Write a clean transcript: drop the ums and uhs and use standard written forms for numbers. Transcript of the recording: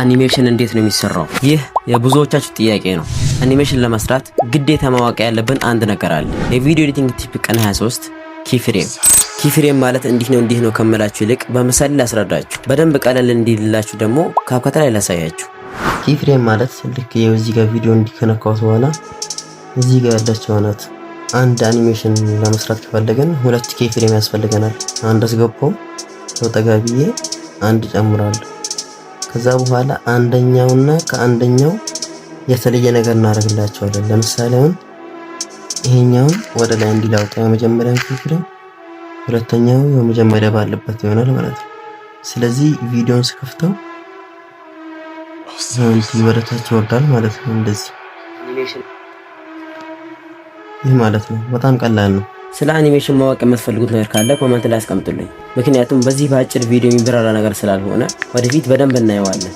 አኒሜሽን እንዴት ነው የሚሰራው? ይህ የብዙዎቻችሁ ጥያቄ ነው። አኒሜሽን ለመስራት ግዴታ ማወቅ ያለብን አንድ ነገር አለ። የቪዲዮ ኤዲቲንግ ቲፕ ቀን 23 ኪፍሬም ማለት እንዲህ ነው ከመላችሁ ይልቅ በምሳሌ ላስረዳችሁ። በደንብ ቀለል እንዲልላችሁ ደግሞ ካፕካት ላይ ላሳያችሁ። ኪፍሬም ማለት ልክ እዚህ ጋር ቪዲዮ እንዲከነካው በኋላ እዚህ ጋር ያለችው ናት። አንድ አኒሜሽን ለመስራት ከፈለገን ሁለት ኪፍሬም ያስፈልገናል። አንድ አስገባው ተጠጋቢዬ አንድ ጨምራለሁ። ከዛ በኋላ አንደኛውና ከአንደኛው የተለየ ነገር እናደርግላቸዋለን። ለምሳሌ አሁን ይሄኛውን ወደ ላይ እንዲላውጣ የመጀመሪያው ኪፍሬም ሁለተኛው የመጀመሪያ ባለበት ይሆናል ማለት ነው። ስለዚህ ቪዲዮውን ስከፍተው እዚህ ወደ ታች ይወርዳል ማለት ነው። እንደዚህ ይህ ማለት ነው። በጣም ቀላል ነው። ስለ አኒሜሽን ማወቅ የምትፈልጉት ነገር ካለ ኮሜንት ላይ አስቀምጡልኝ። ምክንያቱም በዚህ በአጭር ቪዲዮ የሚብራራ ነገር ስላልሆነ ወደፊት በደንብ እናየዋለን።